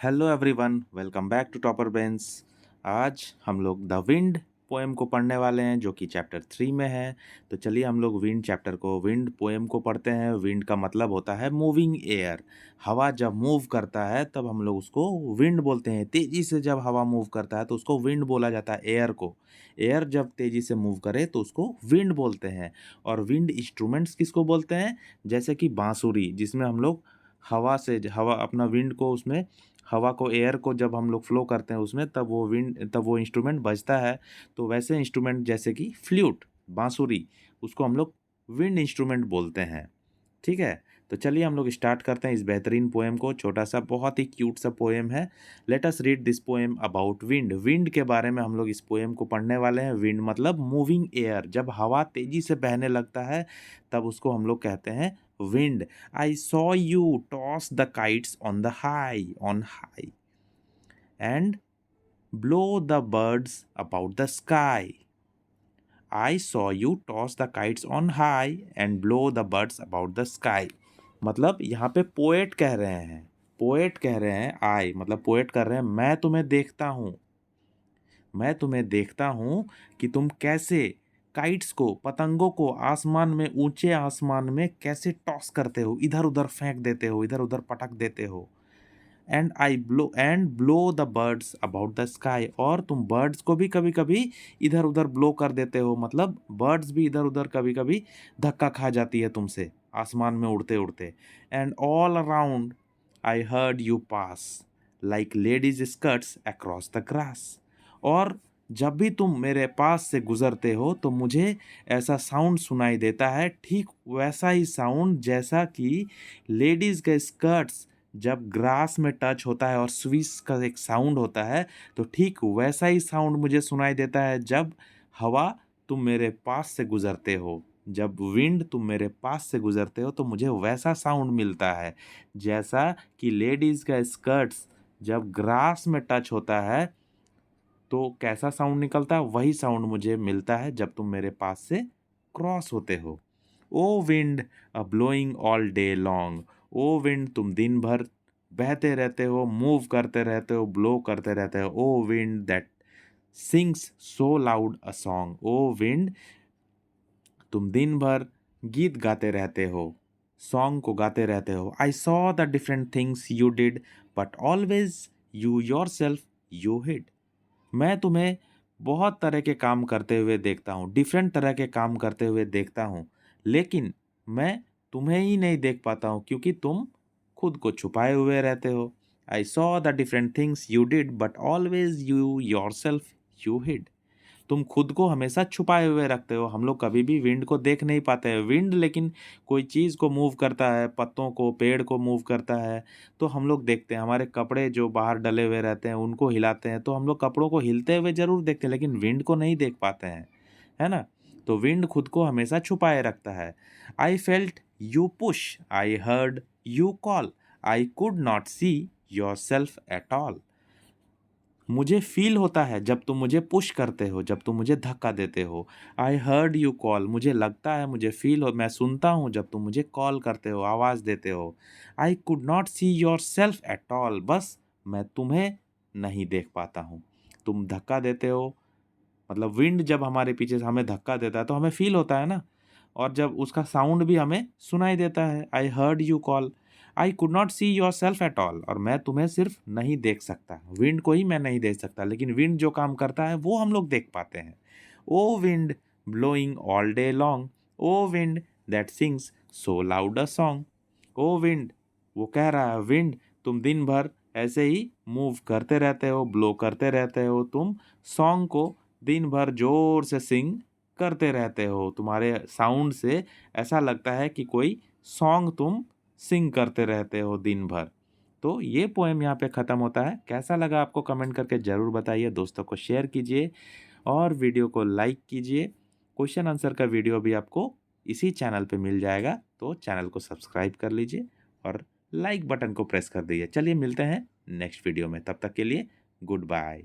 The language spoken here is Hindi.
Hello everyone, welcome back to topper bens. आज हम लोग द विंड पोएम को पढ़ने वाले हैं जो कि चैप्टर 3 में है। तो चलिए हम लोग विंड पोएम को पढ़ते हैं। विंड का मतलब होता है मूविंग एयर। हवा जब मूव करता है तब हम लोग उसको विंड बोलते हैं। तेज़ी से जब हवा मूव करता है तो उसको विंड बोला जाता है, एयर को। एयर जब तेज़ी से मूव करे तो उसको विंड बोलते हैं। और विंड इंस्ट्रूमेंट्स किसको बोलते हैं? जैसे कि बांसुरी, जिसमें हम लोग हवा अपना विंड को उसमें हवा को, एयर को जब हम लोग फ्लो करते हैं उसमें, तब वो इंस्ट्रूमेंट बजता है। तो वैसे इंस्ट्रूमेंट जैसे कि फ्लूट, बांसुरी, उसको हम लोग विंड इंस्ट्रूमेंट बोलते हैं। ठीक है, तो चलिए हम लोग स्टार्ट करते हैं इस बेहतरीन पोएम को। छोटा सा बहुत ही क्यूट सा पोएम है। Let us read this poem about wind. Wind के बारे में हम लोग इस पोएम को पढ़ने वाले हैं। विंड मतलब मूविंग एयर। जब हवा तेजी से बहने लगता है तब उसको हम लोग कहते हैं wind. I saw you toss the kites on high and blow the birds about the sky. I saw you toss the kites on high and blow the birds about the sky। मतलब यहाँ पे पोएट कह रहे हैं आई मतलब पोएट कर रहे हैं, मैं तुम्हें देखता हूँ कि तुम कैसे काइट्स को, पतंगों को आसमान में, ऊंचे आसमान में कैसे टॉस करते हो, इधर उधर फेंक देते हो, इधर उधर पटक देते हो। And blow the birds about the sky. और तुम बर्ड्स को भी कभी कभी इधर उधर ब्लो कर देते हो। मतलब बर्ड्स भी इधर उधर कभी कभी धक्का खा जाती है तुमसे आसमान में उड़ते उड़ते। And all around I heard you pass like ladies skirts across the grass. और जब भी तुम मेरे पास से गुजरते हो तो मुझे ऐसा साउंड सुनाई देता है, ठीक वैसा ही साउंड जैसा कि लेडीज के स्कर्ट्स जब ग्रास में टच होता है और स्विश का एक साउंड होता है, तो ठीक वैसा ही साउंड मुझे सुनाई देता है जब हवा तुम मेरे पास से गुजरते हो। जब विंड तुम मेरे पास से गुजरते हो तो मुझे वैसा साउंड मिलता है जैसा कि लेडीज का स्कर्ट्स जब ग्रास में टच होता है तो कैसा साउंड निकलता है, वही साउंड मुझे मिलता है जब तुम मेरे पास से क्रॉस होते हो। ओ विंड अ blowing all day long. O wind तुम दिन भर बहते रहते हो, मूव करते रहते हो, ब्लो करते रहते हो। O wind that sings so loud a song. O wind तुम दिन भर गीत गाते रहते हो, सॉन्ग को गाते रहते हो। I saw the different things you did but always you yourself you hid. मैं तुम्हें बहुत तरह के काम करते हुए देखता हूँ, डिफरेंट तरह के काम करते हुए देखता हूँ, लेकिन मैं तुम्हें ही नहीं देख पाता हूँ क्योंकि तुम खुद को छुपाए हुए रहते हो। I saw the different things you did but always you yourself you hid. तुम खुद को हमेशा छुपाए हुए रखते हो। हम लोग कभी भी विंड को देख नहीं पाते हैं। विंड लेकिन कोई चीज़ को मूव करता है, पत्तों को, पेड़ को मूव करता है तो हम लोग देखते हैं। हमारे कपड़े जो बाहर डले हुए रहते हैं उनको हिलाते हैं तो हम लोग कपड़ों को हिलते हुए ज़रूर देखते हैं, लेकिन विंड को नहीं देख पाते हैं, है ना? तो विंड खुद को हमेशा छुपाए रखता है। I felt you push, I heard you call, I could not see your self at all. मुझे फ़ील होता है जब तुम मुझे पुश करते हो, जब तुम मुझे धक्का देते हो। आई हर्ड यू कॉल, मुझे लगता है, मुझे फ़ील हो, मैं सुनता हूँ जब तुम मुझे कॉल करते हो, आवाज़ देते हो। I could not see your self at all, बस मैं तुम्हें नहीं देख पाता हूँ। तुम धक्का देते हो, मतलब विंड जब हमारे पीछे से हमें धक्का देता है तो हमें फ़ील होता है ना, और जब उसका साउंड भी हमें सुनाई देता है। I heard you call, I could not see your self at all, और मैं तुम्हें सिर्फ नहीं देख सकता, विंड को ही मैं नहीं देख सकता, लेकिन विंड जो काम करता है वो हम लोग देख पाते हैं। O wind blowing all day long, O wind that sings so loud a song. O wind, वो कह रहा है, विंड तुम दिन भर ऐसे ही मूव करते रहते हो, ब्लो करते रहते हो, तुम सॉन्ग को दिन भर जोर से सिंग करते रहते हो। तुम्हारे साउंड से ऐसा लगता है कि कोई सॉन्ग तुम सिंग करते रहते हो दिन भर। तो ये पोएम यहाँ पे ख़त्म होता है। कैसा लगा आपको कमेंट करके ज़रूर बताइए, दोस्तों को शेयर कीजिए और वीडियो को लाइक कीजिए। क्वेश्चन आंसर का वीडियो भी आपको इसी चैनल पे मिल जाएगा, तो चैनल को सब्सक्राइब कर लीजिए और लाइक बटन को प्रेस कर दीजिए। चलिए मिलते हैं नेक्स्ट वीडियो में, तब तक के लिए गुड बाय।